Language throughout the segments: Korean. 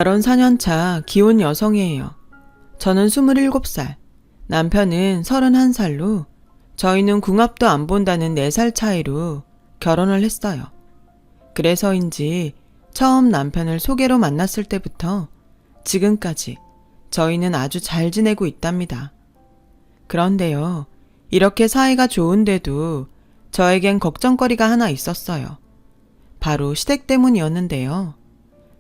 결혼 4년차 기혼 여성이에요. 저는 27살, 남편은 31살로 저희는 궁합도 안 본다는 4살 차이로 결혼을 했어요. 그래서인지 처음 남편을 소개로 만났을 때부터 지금까지 저희는 아주 잘 지내고 있답니다. 그런데요, 이렇게 사이가 좋은데도 저에겐 걱정거리가 하나 있었어요. 바로 시댁 때문이었는데요.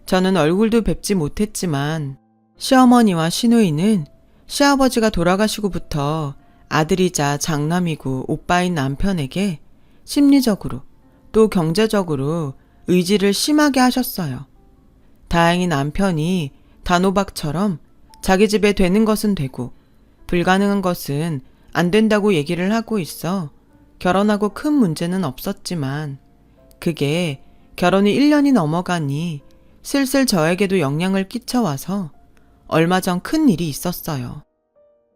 저는 얼굴도 뵙지 못했지만 시어머니와 시누이는 시아버지가 돌아가시고부터 아들이자 장남이고 오빠인 남편에게 심리적으로 또 경제적으로 의지를 심하게 하셨어요. 다행히 남편이 단호박처럼 자기 집에 되는 것은 되고 불가능한 것은 안 된다고 얘기를 하고 있어 결혼하고 큰 문제는 없었지만 그게 결혼이 1년이 넘어가니 슬슬 저에게도 영향을 끼쳐와서 얼마 전 큰 일이 있었어요.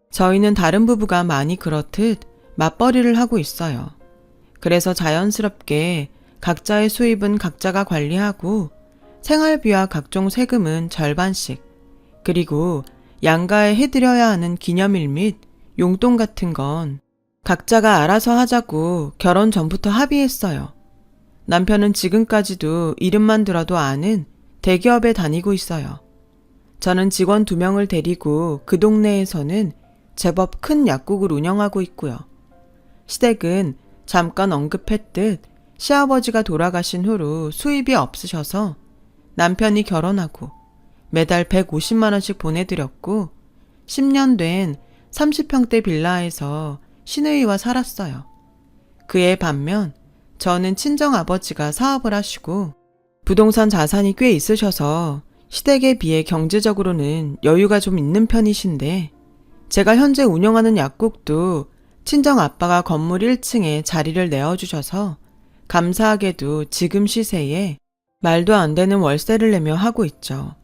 저희는 다른 부부가 많이 그렇듯 맞벌이를 하고 있어요. 그래서 자연스럽게 각자의 수입은 각자가 관리하고 생활비와 각종 세금은 절반씩, 그리고 양가에 해드려야 하는 기념일 및 용돈 같은 건 각자가 알아서 하자고 결혼 전부터 합의했어요. 남편은 지금까지도 이름만 들어도 아는 대기업에 다니고 있어요. 저는 직원 2명을 데리고 그 동네에서는 제법 큰 약국을 운영하고 있고요. 시댁은 잠깐 언급했듯 시아버지가 돌아가신 후로 수입이 없으셔서 남편이 결혼하고 매달 150만 원씩 보내드렸고 10년 된 30평대 빌라에서 시누이와 살았어요. 그에 반면 저는 친정아버지가 사업을 하시고 부동산 자산이 꽤 있으셔서 시댁에 비해 경제적으로는 여유가 좀 있는 편이신데 제가 현재 운영하는 약국도 친정아빠가 건물 1층에 자리를 내어주셔서 감사하게도 지금 시세에 말도 안 되는 월세를 내며 하고 있죠.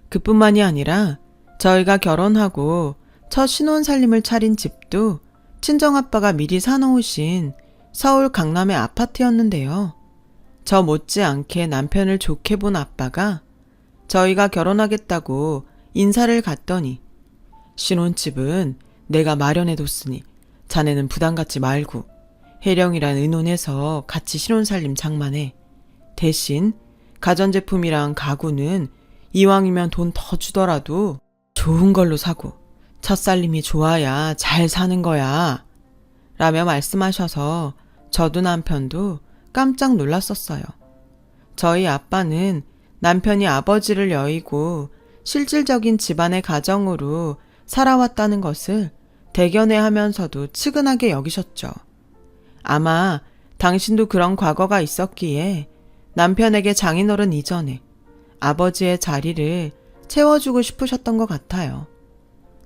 그뿐만이 아니라 저희가 결혼하고 첫 신혼살림을 차린 집도 친정아빠가 미리 사놓으신 서울 강남의 아파트였는데요. 저 못지않게 남편을 좋게 본 아빠가 저희가 결혼하겠다고 인사를 갔더니 신혼집은 내가 마련해뒀으니 자네는 부담 갖지 말고 혜령이란 의논해서 같이 신혼살림 장만해. 대신 가전제품이랑 가구는 이왕이면 돈 더 주더라도 좋은 걸로 사고 첫살림이 좋아야 잘 사는 거야 라며 말씀하셔서 저도 남편도 깜짝 놀랐었어요. 저희 아빠는 남편이 아버지를 여의고 실질적인 집안의 가정으로 살아왔다는 것을 대견해하면서도 측은하게 여기셨죠. 아마 당신도 그런 과거가 있었기에 남편에게 장인어른 이전에 아버지의 자리를 채워주고 싶으셨던 것 같아요.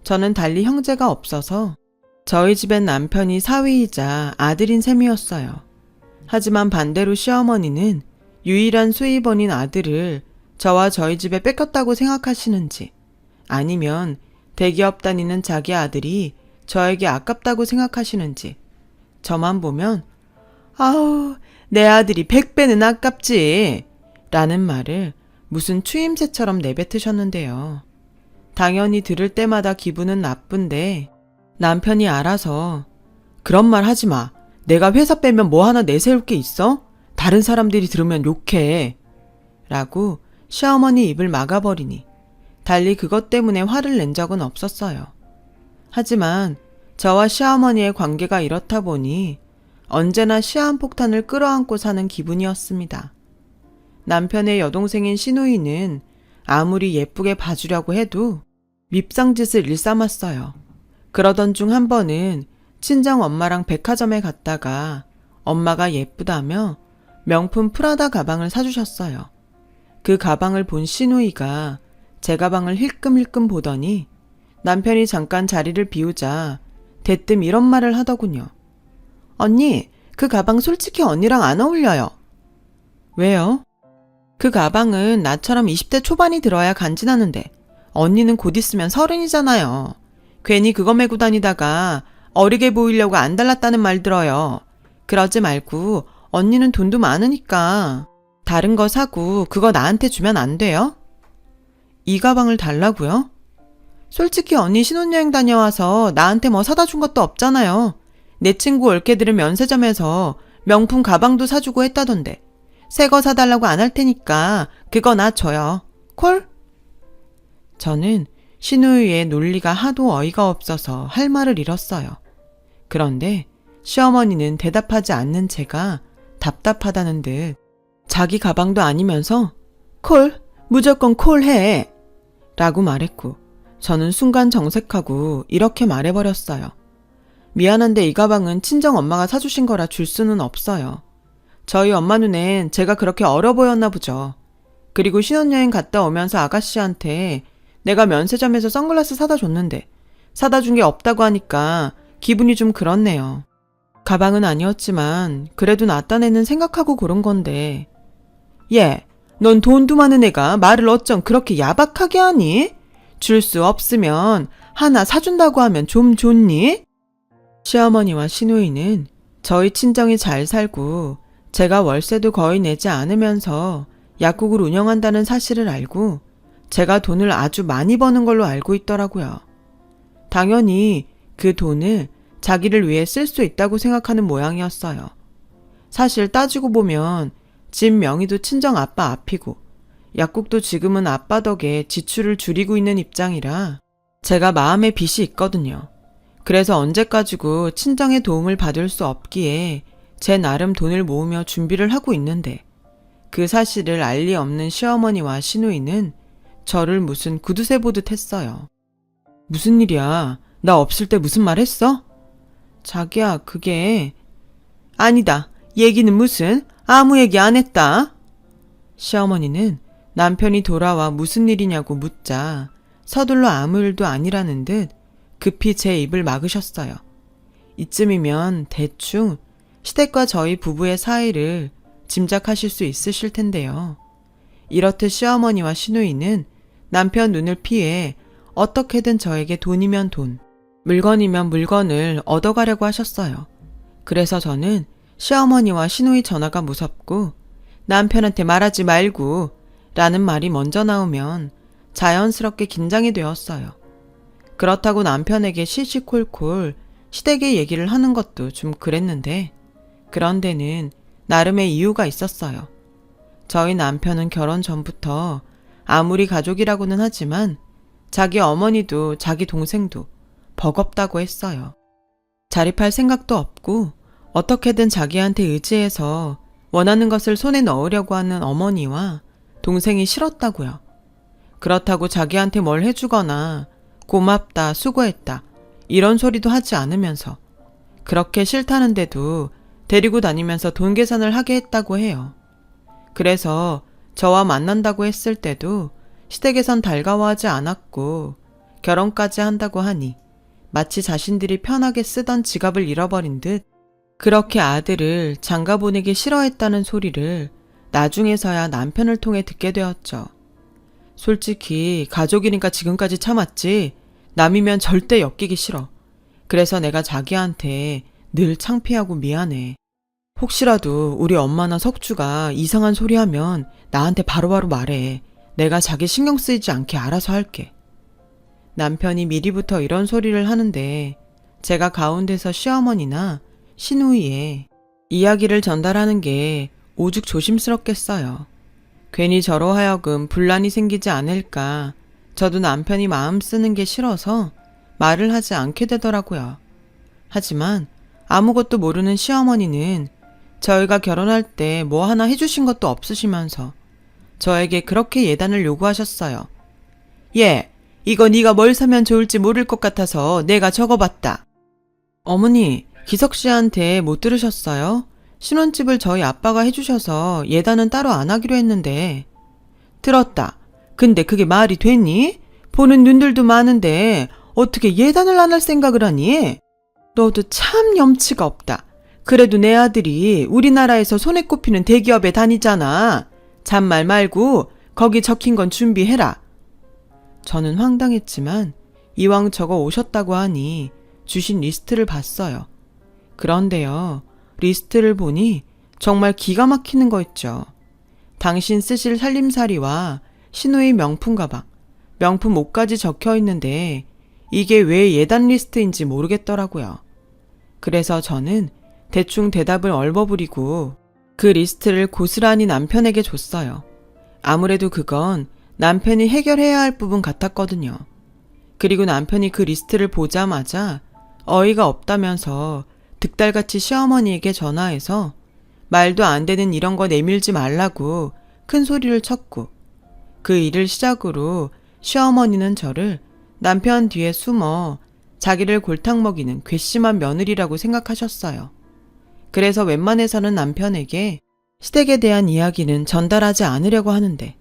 저는 달리 형제가 없어서 저희 집엔 남편이 사위이자 아들인 셈이었어요. 하지만 반대로 시어머니는 유일한 수입원인 아들을 저와 저희 집에 뺏겼다고 생각하시는지 아니면 대기업 다니는 자기 아들이 저에게 아깝다고 생각하시는지 저만 보면 아우 내 아들이 100배는 아깝지 라는 말을 무슨 추임새처럼 내뱉으셨는데요. 당연히 들을 때마다 기분은 나쁜데 남편이 알아서 그런 말 하지 마. 내가 회사 빼면 뭐 하나 내세울 게 있어? 다른 사람들이 들으면 욕해. 라고 시어머니 입을 막아버리니 달리 그것 때문에 화를 낸 적은 없었어요. 하지만 저와 시어머니의 관계가 이렇다 보니 언제나 시한폭탄을 끌어안고 사는 기분이었습니다. 남편의 여동생인 시누이는 아무리 예쁘게 봐주려고 해도 밉상짓을 일삼았어요. 그러던 중 한 번은 친정 엄마랑 백화점에 갔다가 엄마가 예쁘다며 명품 프라다 가방을 사주셨어요. 그 가방을 본 시누이가 제 가방을 힐끔힐끔 보더니 남편이 잠깐 자리를 비우자 대뜸 이런 말을 하더군요. 언니, 그 가방 솔직히 언니랑 안 어울려요. 왜요? 그 가방은 나처럼 20대 초반이 들어야 간지나는데 언니는 곧 있으면 30이잖아요. 괜히 그거 메고 다니다가 어리게 보이려고 안 달랐다는 말 들어요. 그러지 말고 언니는 돈도 많으니까 다른 거 사고 그거 나한테 주면 안 돼요? 이 가방을 달라고요? 솔직히 언니 신혼여행 다녀와서 나한테 뭐 사다 준 것도 없잖아요. 내 친구 올케들은 면세점에서 명품 가방도 사주고 했다던데. 새 거 사달라고 안 할 테니까 그거나 줘요. 콜? 저는 신우이의 논리가 하도 어이가 없어서 할 말을 잃었어요. 그런데 시어머니는 대답하지 않는 제가 답답하다는 듯 자기 가방도 아니면서 콜, 무조건 콜해 라고 말했고 저는 순간 정색하고 이렇게 말해버렸어요. 미안한데 이 가방은 친정 엄마가 사주신 거라 줄 수는 없어요. 저희 엄마 눈엔 제가 그렇게 어려 보였나 보죠. 그리고 신혼여행 갔다 오면서 아가씨한테 내가 면세점에서 선글라스 사다 줬는데 사다 준 게 없다고 하니까 기분이 좀 그렇네요. 가방은 아니었지만 그래도 낫다네는 생각하고 고른 건데 얘, 넌 돈도 많은 애가 말을 어쩜 그렇게 야박하게 하니? 줄 수 없으면 하나 사준다고 하면 좀 좋니? 시어머니와 시누이는 저희 친정이 잘 살고 제가 월세도 거의 내지 않으면서 약국을 운영한다는 사실을 알고 제가 돈을 아주 많이 버는 걸로 알고 있더라고요. 당연히 그 돈을 자기를 위해 쓸 수 있다고 생각하는 모양이었어요. 사실 따지고 보면 집 명의도 친정 아빠 앞이고 약국도 지금은 아빠 덕에 지출을 줄이고 있는 입장이라 제가 마음에 빚이 있거든요. 그래서 언제까지고 친정의 도움을 받을 수 없기에 제 나름 돈을 모으며 준비를 하고 있는데 그 사실을 알 리 없는 시어머니와 시누이는 저를 무슨 구두쇠 보듯 했어요. 무슨 일이야? 나 없을 때 무슨 말 했어? 자기야, 그게... 아니다. 얘기는 무슨? 아무 얘기 안 했다. 시어머니는 남편이 돌아와 무슨 일이냐고 묻자 서둘러 아무 일도 아니라는 듯 급히 제 입을 막으셨어요. 이쯤이면 대충 시댁과 저희 부부의 사이를 짐작하실 수 있으실 텐데요. 이렇듯 시어머니와 시누이는 남편 눈을 피해 어떻게든 저에게 돈이면 돈, 물건이면 물건을 얻어가려고 하셨어요. 그래서 저는 시어머니와 시누이 전화가 무섭고 남편한테 말하지 말고 라는 말이 먼저 나오면 자연스럽게 긴장이 되었어요. 그렇다고 남편에게 시시콜콜 시댁의 얘기를 하는 것도 좀 그랬는데 그런 데는 나름의 이유가 있었어요. 저희 남편은 결혼 전부터 아무리 가족이라고는 하지만 자기 어머니도 자기 동생도 버겁다고 했어요. 자립할 생각도 없고 어떻게든 자기한테 의지해서 원하는 것을 손에 넣으려고 하는 어머니와 동생이 싫었다고요. 그렇다고 자기한테 뭘 해주거나 고맙다, 수고했다 이런 소리도 하지 않으면서 그렇게 싫다는데도 데리고 다니면서 돈 계산을 하게 했다고 해요. 그래서 저와 만난다고 했을 때도 시댁에선 달가워하지 않았고 결혼까지 한다고 하니 마치 자신들이 편하게 쓰던 지갑을 잃어버린 듯 그렇게 아들을 장가 보내기 싫어했다는 소리를 나중에서야 남편을 통해 듣게 되었죠. 솔직히 가족이니까 지금까지 참았지 남이면 절대 엮이기 싫어. 그래서 내가 자기한테 늘 창피하고 미안해. 혹시라도 우리 엄마나 석주가 이상한 소리 하면 나한테 바로바로 말해. 내가 자기 신경 쓰이지 않게 알아서 할게. 남편이 미리부터 이런 소리를 하는데 제가 가운데서 시어머니나 시누이의 이야기를 전달하는 게 오죽 조심스럽겠어요. 괜히 저로 하여금 분란이 생기지 않을까 저도 남편이 마음 쓰는 게 싫어서 말을 하지 않게 되더라고요. 하지만 아무것도 모르는 시어머니는 저희가 결혼할 때 뭐 하나 해주신 것도 없으시면서 저에게 그렇게 예단을 요구하셨어요. 예, 이거 네가 뭘 사면 좋을지 모를 것 같아서 내가 적어봤다. 어머니, 기석 씨한테 못 들으셨어요? 신혼집을 저희 아빠가 해주셔서 예단은 따로 안 하기로 했는데. 들었다. 근데 그게 말이 됐니? 보는 눈들도 많은데 어떻게 예단을 안 할 생각을 하니? 너도 참 염치가 없다. 그래도 내 아들이 우리나라에서 손에 꼽히는 대기업에 다니잖아. 잔말 말고 거기 적힌 건 준비해라. 저는 황당했지만 이왕 적어 오셨다고 하니 주신 리스트를 봤어요. 그런데요, 리스트를 보니 정말 기가 막히는 거 있죠. 당신 쓰실 살림살이와 시누이 명품 가방, 명품 옷까지 적혀 있는데 이게 왜 예단 리스트인지 모르겠더라고요. 그래서 저는 대충 대답을 얼버무리고 그 리스트를 고스란히 남편에게 줬어요. 아무래도 그건 남편이 해결해야 할 부분 같았거든요. 그리고 남편이 그 리스트를 보자마자 어이가 없다면서 득달같이 시어머니에게 전화해서 말도 안 되는 이런 거 내밀지 말라고 큰 소리를 쳤고, 그 일을 시작으로 시어머니는 저를 남편 뒤에 숨어 자기를 골탕 먹이는 괘씸한 며느리라고 생각하셨어요. 그래서 웬만해서는 남편에게 시댁에 대한 이야기는 전달하지 않으려고 하는데,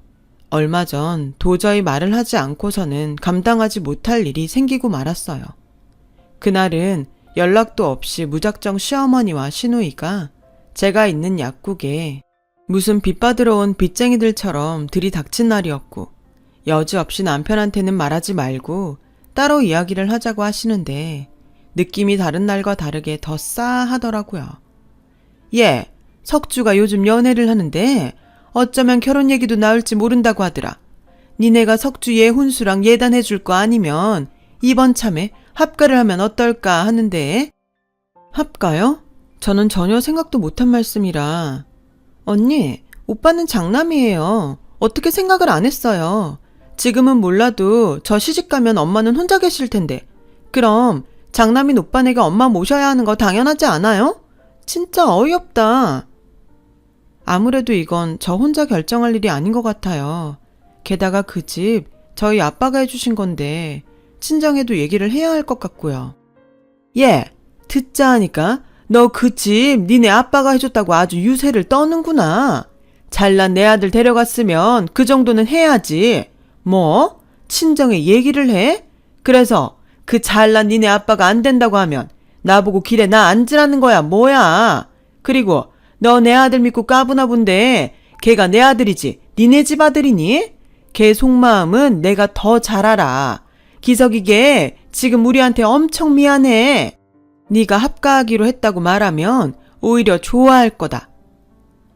얼마 전 도저히 말을 하지 않고서는 감당하지 못할 일이 생기고 말았어요. 그날은 연락도 없이 무작정 시어머니와 시누이가 제가 있는 약국에 무슨 빚받으러 온 빚쟁이들처럼 들이닥친 날이었고, 여지없이 남편한테는 말하지 말고 따로 이야기를 하자고 하시는데 느낌이 다른 날과 다르게 더 싸하더라고요. 예, 석주가 요즘 연애를 하는데 어쩌면 결혼 얘기도 나올지 모른다고 하더라. 니네가 석주 얘 혼수랑 예단해줄 거 아니면 이번 참에 합가를 하면 어떨까 하는데. 합가요? 저는 전혀 생각도 못한 말씀이라. 언니, 오빠는 장남이에요. 어떻게 생각을 안 했어요. 지금은 몰라도 저 시집가면 엄마는 혼자 계실 텐데. 그럼 장남인 오빠네가 엄마 모셔야 하는 거 당연하지 않아요? 진짜 어이없다. 아무래도 이건 저 혼자 결정할 일이 아닌 것 같아요. 게다가 그 집 저희 아빠가 해주신 건데 친정에도 얘기를 해야 할 것 같고요. 예, 듣자 하니까 너 그 집 니네 아빠가 해줬다고 아주 유세를 떠는구나. 잘난 내 아들 데려갔으면 그 정도는 해야지. 뭐? 친정에 얘기를 해? 그래서 그 잘난 니네 아빠가 안 된다고 하면 나보고 길에 나 앉으라는 거야 뭐야. 그리고 너 내 아들 믿고 까부나 본데 걔가 내 아들이지 니네 집 아들이니? 걔 속마음은 내가 더 잘 알아. 기석이 걔 지금 우리한테 엄청 미안해. 네가 합가하기로 했다고 말하면 오히려 좋아할 거다.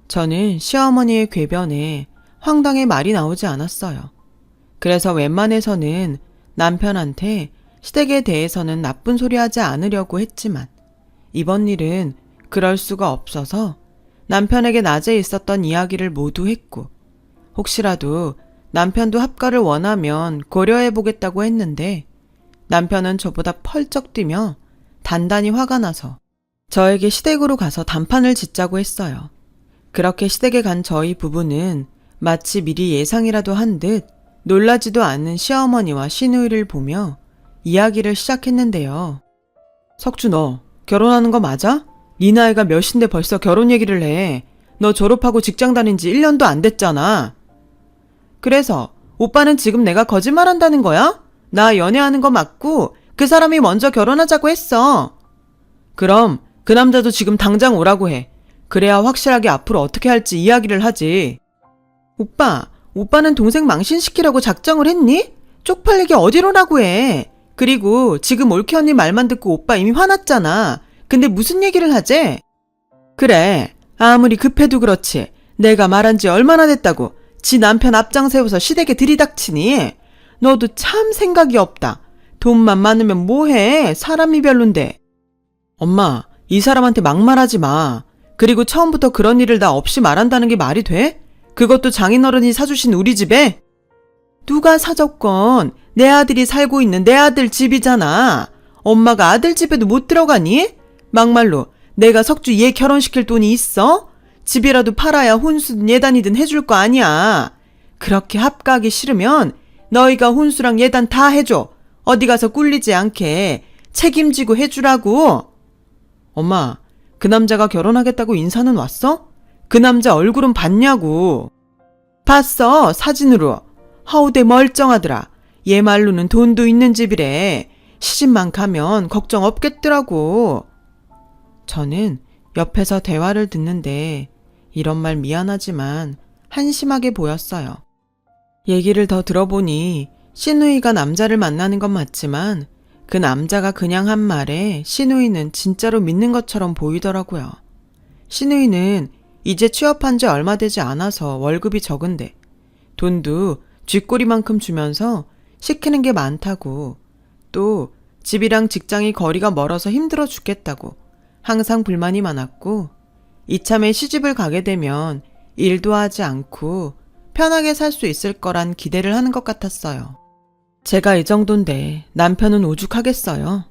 저는 시어머니의 궤변에 황당의 말이 나오지 않았어요. 그래서 웬만해서는 남편한테 시댁에 대해서는 나쁜 소리 하지 않으려고 했지만 이번 일은 그럴 수가 없어서 남편에게 낮에 있었던 이야기를 모두 했고, 혹시라도 남편도 합가를 원하면 고려해보겠다고 했는데 남편은 저보다 펄쩍 뛰며 단단히 화가 나서 저에게 시댁으로 가서 단판을 짓자고 했어요. 그렇게 시댁에 간 저희 부부는 마치 미리 예상이라도 한 듯 놀라지도 않는 시어머니와 시누이를 보며 이야기를 시작했는데요. 석주 너 결혼하는 거 맞아? 네 나이가 몇인데 벌써 결혼 얘기를 해. 너 졸업하고 직장 다닌 지 1년도 안 됐잖아. 그래서 오빠는 지금 내가 거짓말한다는 거야? 나 연애하는 거 맞고 그 사람이 먼저 결혼하자고 했어. 그럼 그 남자도 지금 당장 오라고 해. 그래야 확실하게 앞으로 어떻게 할지 이야기를 하지. 오빠는 동생 망신시키려고 작정을 했니? 쪽팔리게 어디로라고 해. 그리고 지금 올케 언니 말만 듣고 오빠 이미 화났잖아. 근데 무슨 얘기를 하재? 그래, 아무리 급해도 그렇지. 내가 말한 지 얼마나 됐다고 지 남편 앞장 세워서 시댁에 들이닥치니? 너도 참 생각이 없다. 돈만 많으면 뭐해? 사람이 별론데. 엄마, 이 사람한테 막말하지 마. 그리고 처음부터 그런 일을 나 없이 말한다는 게 말이 돼? 그것도 장인어른이 사주신 우리 집에? 누가 사줬건 내 아들이 살고 있는 내 아들 집이잖아. 엄마가 아들 집에도 못 들어가니? 막말로 내가 석주 얘 결혼시킬 돈이 있어? 집이라도 팔아야 혼수든 예단이든 해줄 거 아니야. 그렇게 합가하기 싫으면 너희가 혼수랑 예단 다 해줘. 어디 가서 꿀리지 않게 책임지고 해주라고. 엄마, 그 남자가 결혼하겠다고 인사는 왔어? 그 남자 얼굴은 봤냐고. 봤어, 사진으로. 허우대 멀쩡하더라. 얘 말로는 돈도 있는 집이래. 시집만 가면 걱정 없겠더라고. 저는 옆에서 대화를 듣는데 이런 말 미안하지만 한심하게 보였어요. 얘기를 더 들어보니 시누이가 남자를 만나는 건 맞지만 그 남자가 그냥 한 말에 시누이는 진짜로 믿는 것처럼 보이더라고요. 시누이는 이제 취업한 지 얼마 되지 않아서 월급이 적은데 돈도 쥐꼬리만큼 주면서 시키는 게 많다고, 또 집이랑 직장이 거리가 멀어서 힘들어 죽겠다고 항상 불만이 많았고, 이참에 시집을 가게 되면 일도 하지 않고 편하게 살 수 있을 거란 기대를 하는 것 같았어요. 제가 이 정도인데 남편은 오죽하겠어요.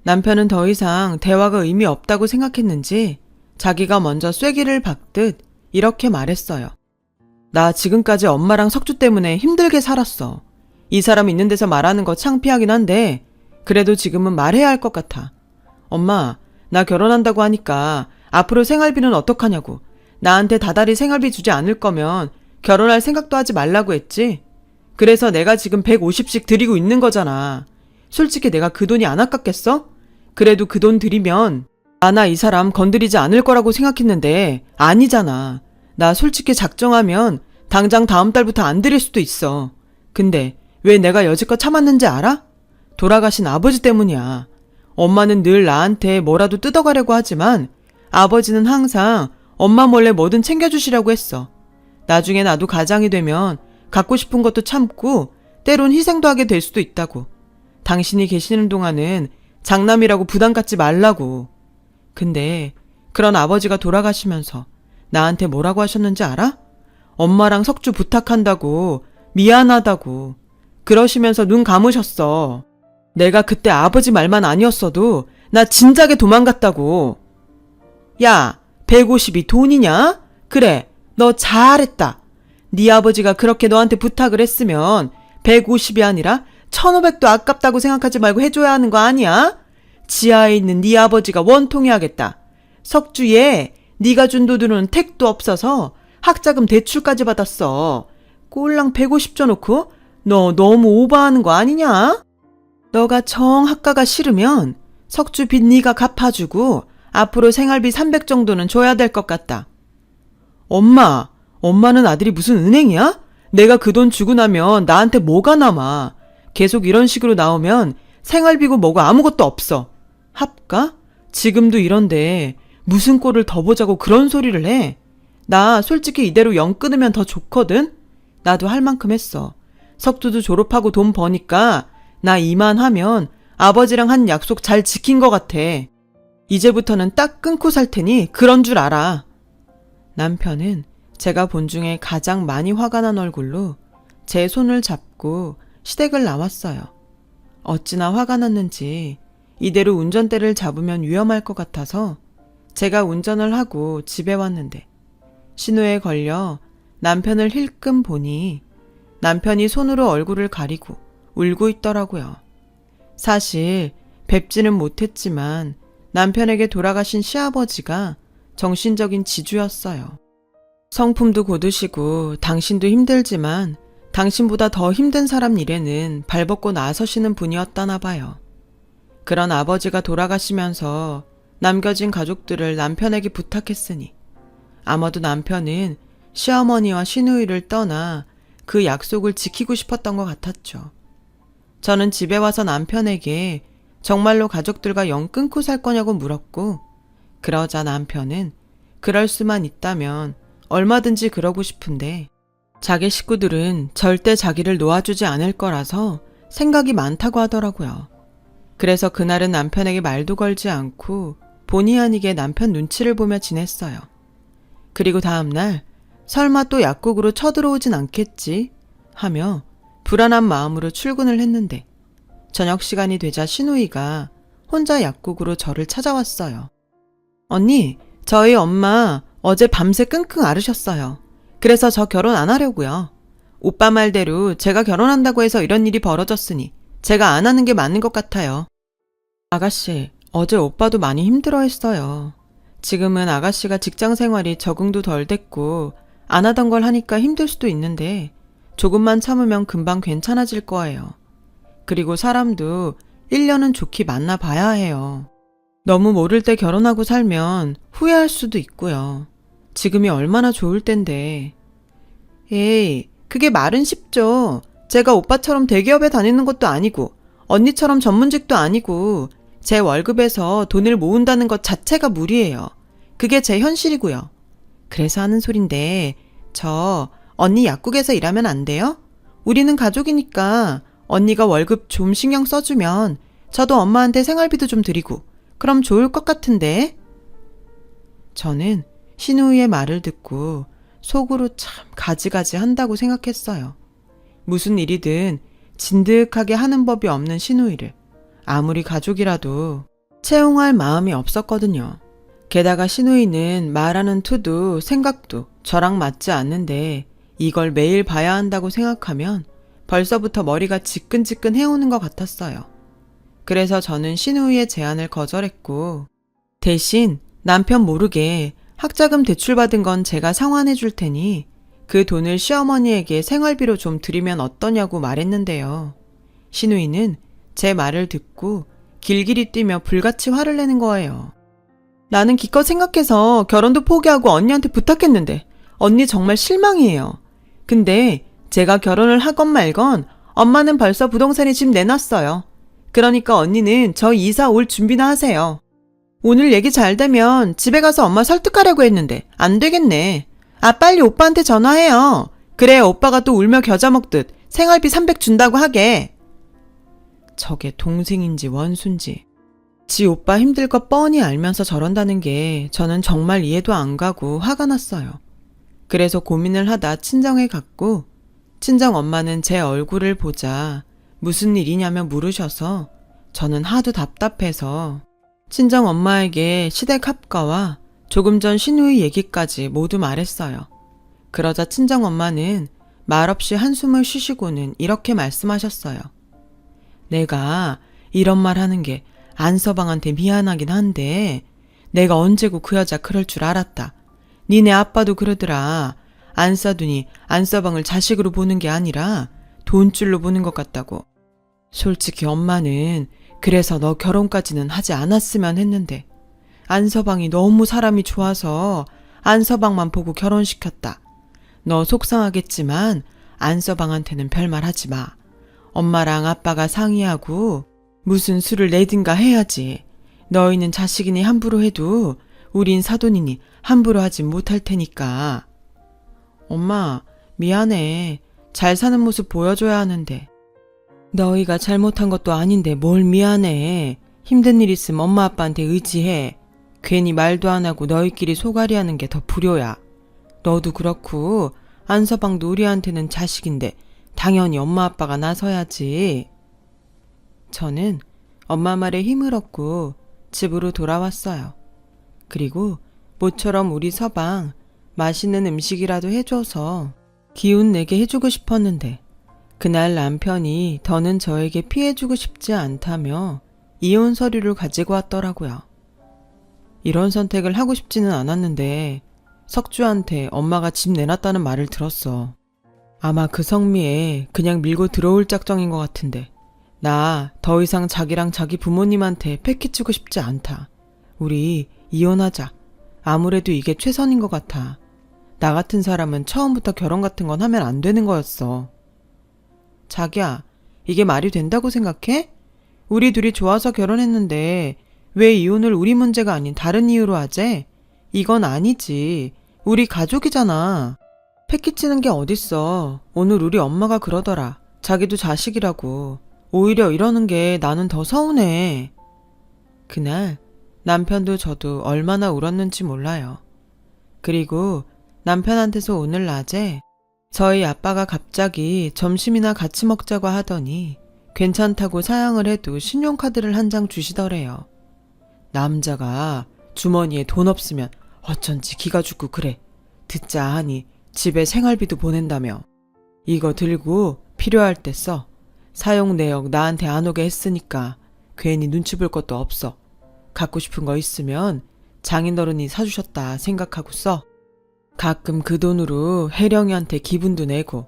남편은 더 이상 대화가 의미 없다고 생각했는지 자기가 먼저 쐐기를 박듯 이렇게 말했어요. 나 지금까지 엄마랑 석주 때문에 힘들게 살았어. 이 사람 있는 데서 말하는 거 창피하긴 한데 그래도 지금은 말해야 할 것 같아. 엄마, 나 결혼한다고 하니까 앞으로 생활비는 어떡하냐고. 나한테 다달이 생활비 주지 않을 거면 결혼할 생각도 하지 말라고 했지. 그래서 내가 지금 150씩 드리고 있는 거잖아. 솔직히 내가 그 돈이 안 아깝겠어? 그래도 그 돈 드리면 나 이 사람 건드리지 않을 거라고 생각했는데 아니잖아. 나 솔직히 작정하면 당장 다음 달부터 안 드릴 수도 있어. 근데 왜 내가 여지껏 참았는지 알아? 돌아가신 아버지 때문이야. 엄마는 늘 나한테 뭐라도 뜯어가려고 하지만 아버지는 항상 엄마 몰래 뭐든 챙겨주시려고 했어. 나중에 나도 가장이 되면 갖고 싶은 것도 참고 때론 희생도 하게 될 수도 있다고. 당신이 계시는 동안은 장남이라고 부담 갖지 말라고. 근데 그런 아버지가 돌아가시면서 나한테 뭐라고 하셨는지 알아? 엄마랑 석주 부탁한다고, 미안하다고 그러시면서 눈 감으셨어. 내가 그때 아버지 말만 아니었어도 나 진작에 도망갔다고. 야, 150이 돈이냐? 그래, 너 잘했다. 네 아버지가 그렇게 너한테 부탁을 했으면 150이 아니라 1500도 아깝다고 생각하지 말고 해줘야 하는 거 아니야? 지하에 있는 네 아버지가 원통해야겠다. 석주에 네가 준 돈으로는 택도 없어서 학자금 대출까지 받았어. 꼴랑 150 줘놓고 너 너무 오버하는 거 아니냐? 너가 정 학가가 싫으면 석주 빚 네가 갚아주고 앞으로 생활비 300 정도는 줘야 될 것 같다. 엄마, 엄마는 아들이 무슨 은행이야? 내가 그 돈 주고 나면 나한테 뭐가 남아. 계속 이런 식으로 나오면 생활비고 뭐고 아무것도 없어. 합가? 지금도 이런데 무슨 꼴을 더 보자고 그런 소리를 해. 나 솔직히 이대로 영 끊으면 더 좋거든. 나도 할 만큼 했어. 석주도 졸업하고 돈 버니까 나 이만하면 아버지랑 한 약속 잘 지킨 것 같아. 이제부터는 딱 끊고 살 테니 그런 줄 알아. 남편은 제가 본 중에 가장 많이 화가 난 얼굴로 제 손을 잡고 시댁을 나왔어요. 어찌나 화가 났는지 이대로 운전대를 잡으면 위험할 것 같아서 제가 운전을 하고 집에 왔는데 신호에 걸려 남편을 힐끔 보니 남편이 손으로 얼굴을 가리고 울고 있더라고요. 사실 뵙지는 못했지만 남편에게 돌아가신 시아버지가 정신적인 지주였어요. 성품도 고드시고 당신도 힘들지만 당신보다 더 힘든 사람 일에는 발벗고 나서시는 분이었다나 봐요. 그런 아버지가 돌아가시면서 남겨진 가족들을 남편에게 부탁했으니 아마도 남편은 시어머니와 시누이를 떠나 그 약속을 지키고 싶었던 것 같았죠. 저는 집에 와서 남편에게 정말로 가족들과 영 끊고 살 거냐고 물었고, 그러자 남편은 그럴 수만 있다면 얼마든지 그러고 싶은데 자기 식구들은 절대 자기를 놓아주지 않을 거라서 생각이 많다고 하더라고요. 그래서 그날은 남편에게 말도 걸지 않고 본의 아니게 남편 눈치를 보며 지냈어요. 그리고 다음날 설마 또 약국으로 쳐들어오진 않겠지 하며 불안한 마음으로 출근을 했는데 저녁 시간이 되자 시누이가 혼자 약국으로 저를 찾아왔어요. 언니, 저희 엄마 어제 밤새 끙끙 앓으셨어요. 그래서 저 결혼 안 하려고요. 오빠 말대로 제가 결혼한다고 해서 이런 일이 벌어졌으니 제가 안 하는 게 맞는 것 같아요. 아가씨, 어제 오빠도 많이 힘들어했어요. 지금은 아가씨가 직장 생활이 적응도 덜 됐고 안 하던 걸 하니까 힘들 수도 있는데 조금만 참으면 금방 괜찮아질 거예요. 그리고 사람도 1년은 좋게 만나봐야 해요. 너무 모를 때 결혼하고 살면 후회할 수도 있고요. 지금이 얼마나 좋을 텐데. 에이, 그게 말은 쉽죠. 제가 오빠처럼 대기업에 다니는 것도 아니고 언니처럼 전문직도 아니고 제 월급에서 돈을 모은다는 것 자체가 무리예요. 그게 제 현실이고요. 그래서 하는 소린데 저 언니 약국에서 일하면 안 돼요? 우리는 가족이니까 언니가 월급 좀 신경 써주면 저도 엄마한테 생활비도 좀 드리고 그럼 좋을 것 같은데. 저는 신우이의 말을 듣고 속으로 참 가지가지 한다고 생각했어요. 무슨 일이든 진득하게 하는 법이 없는 신우이를 아무리 가족이라도 채용할 마음이 없었거든요. 게다가 신우이는 말하는 투도 생각도 저랑 맞지 않는데 이걸 매일 봐야 한다고 생각하면 벌써부터 머리가 지끈지끈 해오는 것 같았어요. 그래서 저는 신우이의 제안을 거절했고 대신 남편 모르게 학자금 대출받은 건 제가 상환해 줄 테니 그 돈을 시어머니에게 생활비로 좀 드리면 어떠냐고 말했는데요. 신우이는 제 말을 듣고 길길이 뛰며 불같이 화를 내는 거예요. 나는 기껏 생각해서 결혼도 포기하고 언니한테 부탁했는데 언니 정말 실망이에요. 근데 제가 결혼을 하건 말건 엄마는 벌써 부동산에 집 내놨어요. 그러니까 언니는 저 이사 올 준비나 하세요. 오늘 얘기 잘 되면 집에 가서 엄마 설득하려고 했는데 안 되겠네. 아, 빨리 오빠한테 전화해요. 그래야 오빠가 또 울며 겨자 먹듯 생활비 300 준다고 하게. 저게 동생인지 원수인지 지 오빠 힘들 거 뻔히 알면서 저런다는 게 저는 정말 이해도 안 가고 화가 났어요. 그래서 고민을 하다 친정에 갔고 친정 엄마는 제 얼굴을 보자 무슨 일이냐며 물으셔서 저는 하도 답답해서 친정 엄마에게 시댁 합가와 조금 전 신우이 얘기까지 모두 말했어요. 그러자 친정 엄마는 말없이 한숨을 쉬시고는 이렇게 말씀하셨어요. 내가 이런 말 하는 게 안서방한테 미안하긴 한데 내가 언제고 그 여자 그럴 줄 알았다. 니네 아빠도 그러더라. 안싸두니 안서방을 자식으로 보는 게 아니라 돈줄로 보는 것 같다고. 솔직히 엄마는 그래서 너 결혼까지는 하지 않았으면 했는데 안서방이 너무 사람이 좋아서 안서방만 보고 결혼시켰다. 너 속상하겠지만 안서방한테는 별말 하지 마. 엄마랑 아빠가 상의하고 무슨 수를 내든가 해야지. 너희는 자식이니 함부로 해도 우린 사돈이니 함부로 하진 못할 테니까. 엄마, 미안해. 잘 사는 모습 보여줘야 하는데. 너희가 잘못한 것도 아닌데 뭘 미안해. 힘든 일 있으면 엄마 아빠한테 의지해. 괜히 말도 안 하고 너희끼리 소갈이 하는 게 더 불효야. 너도 그렇고 안서방도 우리한테는 자식인데 당연히 엄마 아빠가 나서야지. 저는 엄마 말에 힘을 얻고 집으로 돌아왔어요. 그리고 모처럼 우리 서방 맛있는 음식이라도 해줘서 기운 내게 해주고 싶었는데 그날 남편이 더는 저에게 피해주고 싶지 않다며 이혼 서류를 가지고 왔더라고요. 이런 선택을 하고 싶지는 않았는데 석주한테 엄마가 집 내놨다는 말을 들었어. 아마 그 성미에 그냥 밀고 들어올 작정인 것 같은데 나 더 이상 자기랑 자기 부모님한테 패키치고 싶지 않다. 우리 이혼하자. 아무래도 이게 최선인 것 같아. 나 같은 사람은 처음부터 결혼 같은 건 하면 안 되는 거였어. 자기야, 이게 말이 된다고 생각해? 우리 둘이 좋아서 결혼했는데 왜 이혼을 우리 문제가 아닌 다른 이유로 하재? 이건 아니지. 우리 가족이잖아. 패키치는 게 어딨어. 오늘 우리 엄마가 그러더라. 자기도 자식이라고. 오히려 이러는 게 나는 더 서운해. 그날 남편도 저도 얼마나 울었는지 몰라요. 그리고 남편한테서 오늘 낮에 저희 아빠가 갑자기 점심이나 같이 먹자고 하더니 괜찮다고 사양을 해도 신용카드를 한 장 주시더래요. 남자가 주머니에 돈 없으면 어쩐지 기가 죽고 그래. 듣자 하니 집에 생활비도 보낸다며. 이거 들고 필요할 때 써. 사용 내역 나한테 안 오게 했으니까 괜히 눈치 볼 것도 없어. 갖고 싶은 거 있으면 장인어른이 사주셨다 생각하고 써. 가끔 그 돈으로 혜령이한테 기분도 내고.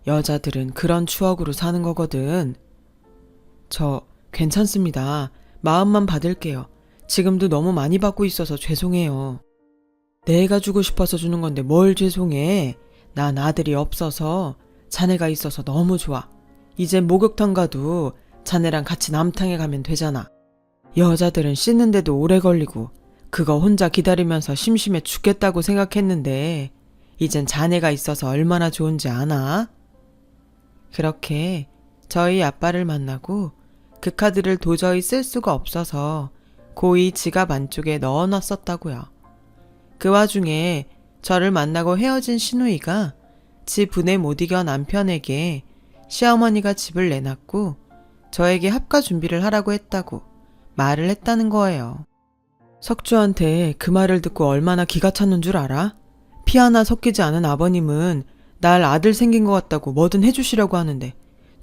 여자들은 그런 추억으로 사는 거거든. 저 괜찮습니다. 마음만 받을게요. 지금도 너무 많이 받고 있어서 죄송해요. 내가 주고 싶어서 주는 건데 뭘 죄송해. 난 아들이 없어서 자네가 있어서 너무 좋아. 이제 목욕탕 가도 자네랑 같이 남탕에 가면 되잖아. 여자들은 씻는데도 오래 걸리고 그거 혼자 기다리면서 심심해 죽겠다고 생각했는데 이젠 자네가 있어서 얼마나 좋은지 아나? 그렇게 저희 아빠를 만나고 그 카드를 도저히 쓸 수가 없어서 고이 지갑 안쪽에 넣어놨었다고요. 그 와중에 저를 만나고 헤어진 시누이가 지 분에 못 이겨 남편에게 시어머니가 집을 내놨고 저에게 합가 준비를 하라고 했다고 말을 했다는 거예요. 석주한테 그 말을 듣고 얼마나 기가 찼는 줄 알아? 피 하나 섞이지 않은 아버님은 날 아들 생긴 것 같다고 뭐든 해주시려고 하는데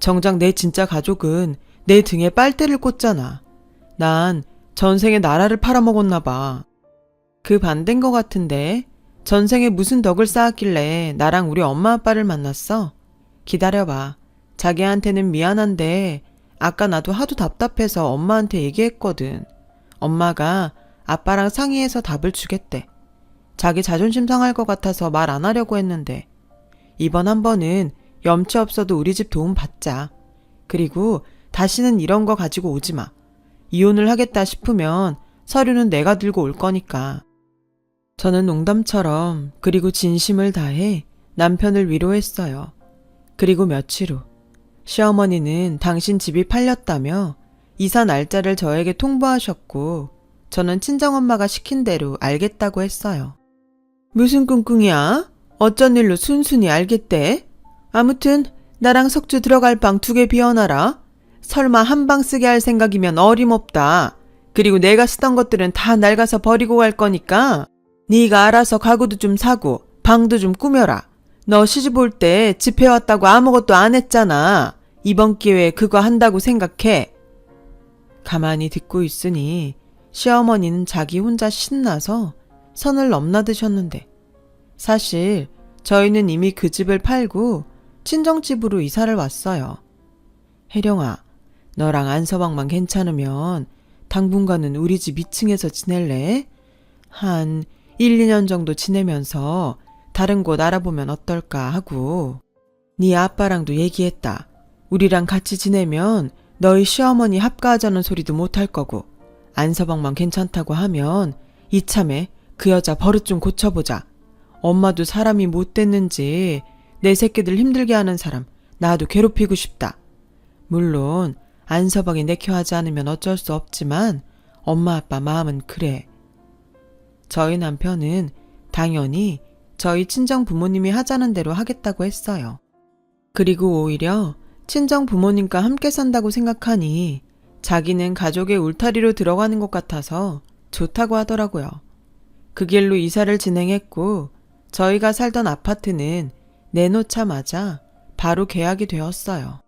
정작 내 진짜 가족은 내 등에 빨대를 꽂잖아. 난 전생에 나라를 팔아먹었나 봐. 그 반대인 것 같은데 전생에 무슨 덕을 쌓았길래 나랑 우리 엄마 아빠를 만났어? 기다려봐. 자기한테는 미안한데 아까 나도 하도 답답해서 엄마한테 얘기했거든. 엄마가 아빠랑 상의해서 답을 주겠대. 자기 자존심 상할 것 같아서 말 안 하려고 했는데 이번 한 번은 염치 없어도 우리 집 도움 받자. 그리고 다시는 이런 거 가지고 오지 마. 이혼을 하겠다 싶으면 서류는 내가 들고 올 거니까. 저는 농담처럼 그리고 진심을 다해 남편을 위로했어요. 그리고 며칠 후 시어머니는 당신 집이 팔렸다며 이사 날짜를 저에게 통보하셨고 저는 친정엄마가 시킨 대로 알겠다고 했어요. 무슨 꿍꿍이야? 어쩐 일로 순순히 알겠대? 아무튼 나랑 석주 들어갈 방 2개 비워놔라. 설마 한 방 쓰게 할 생각이면 어림없다. 그리고 내가 쓰던 것들은 다 낡아서 버리고 갈 거니까 네가 알아서 가구도 좀 사고 방도 좀 꾸며라. 너 시집 올 때 집 해왔다고 아무것도 안 했잖아. 이번 기회에 그거 한다고 생각해. 가만히 듣고 있으니 시어머니는 자기 혼자 신나서 선을 넘나드셨는데 사실 저희는 이미 그 집을 팔고 친정집으로 이사를 왔어요. 혜령아, 너랑 안서방만 괜찮으면 당분간은 우리 집 2층에서 지낼래? 한 1, 2년 정도 지내면서 다른 곳 알아보면 어떨까 하고. 네 아빠랑도 얘기했다. 우리랑 같이 지내면 너희 시어머니 합가하자는 소리도 못할 거고 안서방만 괜찮다고 하면 이참에 그 여자 버릇 좀 고쳐보자. 엄마도 사람이 못됐는지 내 새끼들 힘들게 하는 사람 나도 괴롭히고 싶다. 물론 안서방이 내켜하지 않으면 어쩔 수 없지만 엄마 아빠 마음은 그래. 저희 남편은 당연히 저희 친정 부모님이 하자는 대로 하겠다고 했어요. 그리고 오히려 친정 부모님과 함께 산다고 생각하니 자기는 가족의 울타리로 들어가는 것 같아서 좋다고 하더라고요. 그 길로 이사를 진행했고 저희가 살던 아파트는 내놓자마자 바로 계약이 되었어요.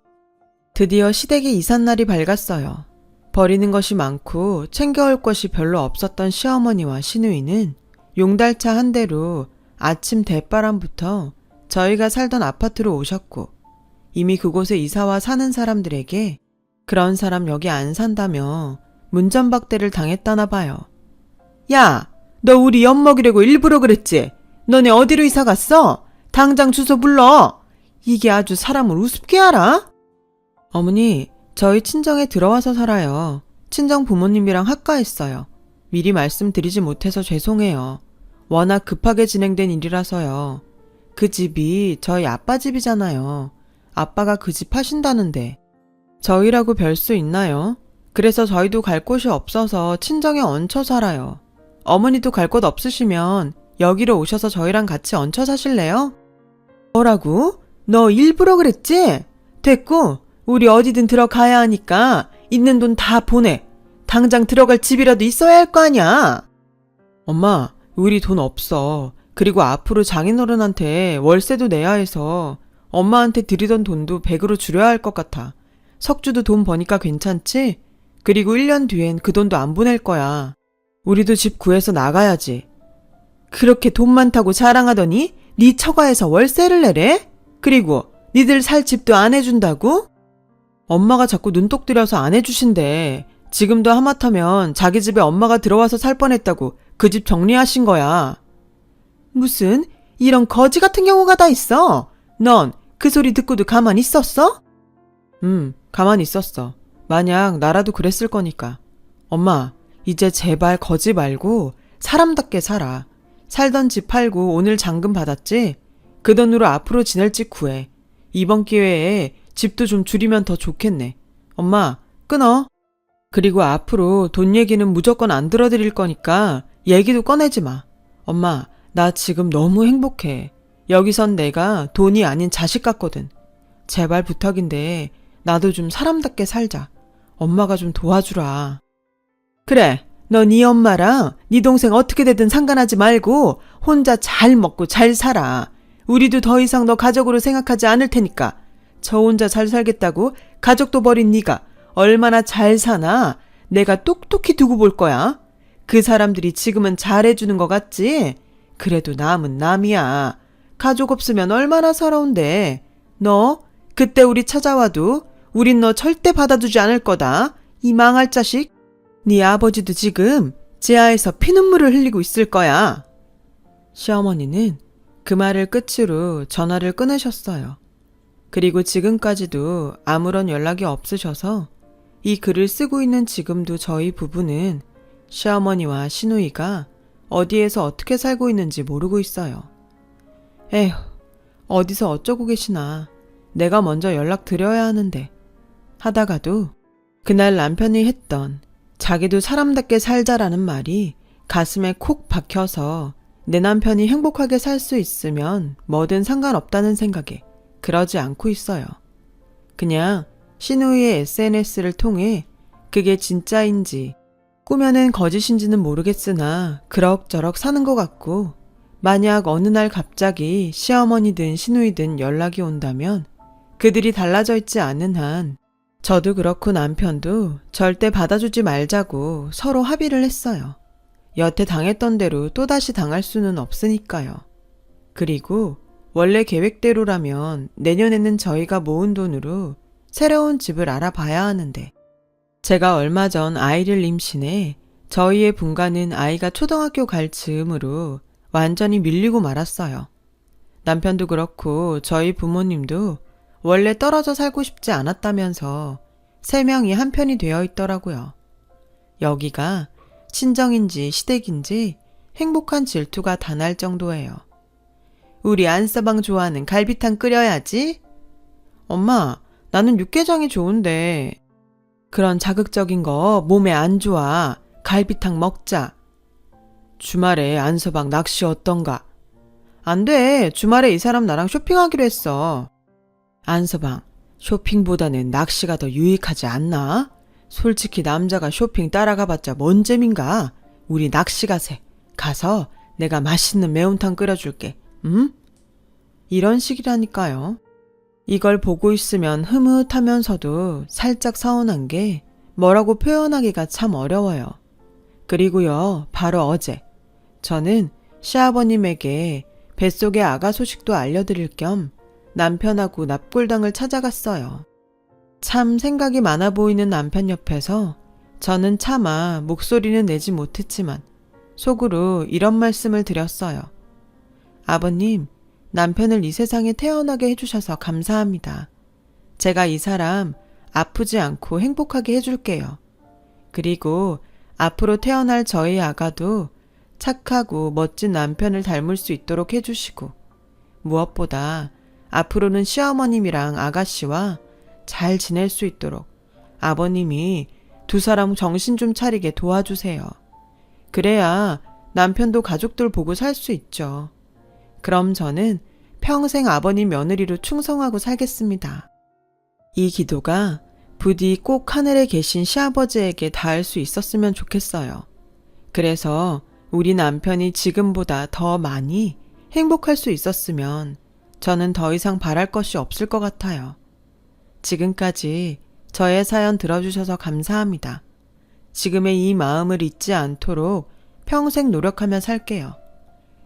드디어 시댁의 이삿날이 밝았어요. 버리는 것이 많고 챙겨올 것이 별로 없었던 시어머니와 시누이는 용달차 한 대로 아침 대바람부터 저희가 살던 아파트로 오셨고 이미 그곳에 이사와 사는 사람들에게 그런 사람 여기 안 산다며 문전박대를 당했다나 봐요. 야, 너 우리 엿먹이려고 일부러 그랬지? 너네 어디로 이사 갔어? 당장 주소 불러. 이게 아주 사람을 우습게 알아? 어머니, 저희 친정에 들어와서 살아요. 친정 부모님이랑 합가했어요. 미리 말씀드리지 못해서 죄송해요. 워낙 급하게 진행된 일이라서요. 그 집이 저희 아빠 집이잖아요. 아빠가 그 집 하신다는데 저희라고 별 수 있나요? 그래서 저희도 갈 곳이 없어서 친정에 얹혀 살아요. 어머니도 갈 곳 없으시면 여기로 오셔서 저희랑 같이 얹혀 사실래요? 뭐라고? 너 일부러 그랬지? 됐고 우리 어디든 들어가야 하니까 있는 돈 다 보내. 당장 들어갈 집이라도 있어야 할 거 아니야. 엄마, 우리 돈 없어. 그리고 앞으로 장인어른한테 월세도 내야 해서 엄마한테 드리던 돈도 100으로 줄여야 할 것 같아. 석주도 돈 버니까 괜찮지? 그리고 1년 뒤엔 그 돈도 안 보낼 거야. 우리도 집 구해서 나가야지. 그렇게 돈 많다고 자랑하더니 네 처가에서 월세를 내래? 그리고 니들 살 집도 안 해준다고? 엄마가 자꾸 눈독 들여서 안 해주신대. 지금도 하마터면 자기 집에 엄마가 들어와서 살 뻔했다고 그 집 정리하신 거야. 무슨 이런 거지 같은 경우가 다 있어? 넌 그 소리 듣고도 가만히 있었어? 가만히 있었어. 만약 나라도 그랬을 거니까. 엄마, 이제 제발 거지 말고 사람답게 살아. 살던 집 팔고 오늘 잔금 받았지? 그 돈으로 앞으로 지낼 집 구해. 이번 기회에 집도 좀 줄이면 더 좋겠네. 엄마, 끊어. 그리고 앞으로 돈 얘기는 무조건 안 들어드릴 거니까 얘기도 꺼내지 마. 엄마, 나 지금 너무 행복해. 여기선 내가 돈이 아닌 자식 같거든. 제발 부탁인데 나도 좀 사람답게 살자. 엄마가 좀 도와주라. 그래, 너 네 엄마랑 네 동생 어떻게 되든 상관하지 말고 혼자 잘 먹고 잘 살아. 우리도 더 이상 너 가족으로 생각하지 않을 테니까. 저 혼자 잘 살겠다고 가족도 버린 네가 얼마나 잘 사나 내가 똑똑히 두고 볼 거야. 그 사람들이 지금은 잘해주는 것 같지? 그래도 남은 남이야. 가족 없으면 얼마나 서러운데. 너 그때 우리 찾아와도 우린 너 절대 받아주지 않을 거다. 이 망할 자식. 네 아버지도 지금 지하에서 피눈물을 흘리고 있을 거야. 시어머니는 그 말을 끝으로 전화를 끊으셨어요. 그리고 지금까지도 아무런 연락이 없으셔서 이 글을 쓰고 있는 지금도 저희 부부는 시어머니와 시누이가 어디에서 어떻게 살고 있는지 모르고 있어요. 에휴, 어디서 어쩌고 계시나. 내가 먼저 연락드려야 하는데. 하다가도 그날 남편이 했던 자기도 사람답게 살자라는 말이 가슴에 콕 박혀서 내 남편이 행복하게 살 수 있으면 뭐든 상관없다는 생각에 그러지 않고 있어요. 그냥 시누이의 SNS를 통해 그게 진짜인지 꾸며낸 거짓인지는 모르겠으나 그럭저럭 사는 것 같고, 만약 어느 날 갑자기 시어머니든 시누이든 연락이 온다면 그들이 달라져 있지 않은 한 저도 그렇고 남편도 절대 받아주지 말자고 서로 합의를 했어요. 여태 당했던 대로 또다시 당할 수는 없으니까요. 그리고 원래 계획대로라면 내년에는 저희가 모은 돈으로 새로운 집을 알아봐야 하는데, 제가 얼마 전 아이를 임신해 저희의 분가는 아이가 초등학교 갈 즈음으로 완전히 밀리고 말았어요. 남편도 그렇고 저희 부모님도 원래 떨어져 살고 싶지 않았다면서 3명이 한편이 되어 있더라고요. 여기가 친정인지 시댁인지 행복한 질투가 다 날 정도예요. 우리 안서방 좋아하는 갈비탕 끓여야지. 엄마, 나는 육개장이 좋은데. 그런 자극적인 거 몸에 안 좋아. 갈비탕 먹자. 주말에 안서방 낚시 어떤가? 안 돼. 주말에 이 사람 나랑 쇼핑하기로 했어. 안서방, 쇼핑보다는 낚시가 더 유익하지 않나? 솔직히 남자가 쇼핑 따라가봤자 뭔 재민가? 우리 낚시 가세. 가서 내가 맛있는 매운탕 끓여줄게. 응? 이런 식이라니까요. 이걸 보고 있으면 흐뭇하면서도 살짝 서운한 게 뭐라고 표현하기가 참 어려워요. 그리고요, 바로 어제 저는 시아버님에게 뱃속의 아가 소식도 알려드릴 겸 남편하고 납골당을 찾아갔어요. 참 생각이 많아 보이는 남편 옆에서 저는 차마 목소리는 내지 못했지만 속으로 이런 말씀을 드렸어요. 아버님, 남편을 이 세상에 태어나게 해주셔서 감사합니다. 제가 이 사람 아프지 않고 행복하게 해줄게요. 그리고 앞으로 태어날 저희 아가도 착하고 멋진 남편을 닮을 수 있도록 해주시고, 무엇보다 앞으로는 시어머님이랑 아가씨와 잘 지낼 수 있도록 아버님이 두 사람 정신 좀 차리게 도와주세요. 그래야 남편도 가족들 보고 살 수 있죠. 그럼 저는 평생 아버님 며느리로 충성하고 살겠습니다. 이 기도가 부디 꼭 하늘에 계신 시아버지에게 닿을 수 있었으면 좋겠어요. 그래서 우리 남편이 지금보다 더 많이 행복할 수 있었으면 저는 더 이상 바랄 것이 없을 것 같아요. 지금까지 저의 사연 들어주셔서 감사합니다. 지금의 이 마음을 잊지 않도록 평생 노력하며 살게요.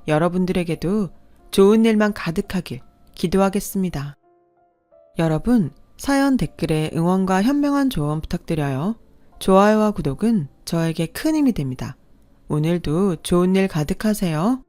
여러분들에게도 좋은 일만 가득하길 기도하겠습니다. 여러분, 사연 댓글에 응원과 현명한 조언 부탁드려요. 좋아요와 구독은 저에게 큰 힘이 됩니다. 오늘도 좋은 일 가득하세요.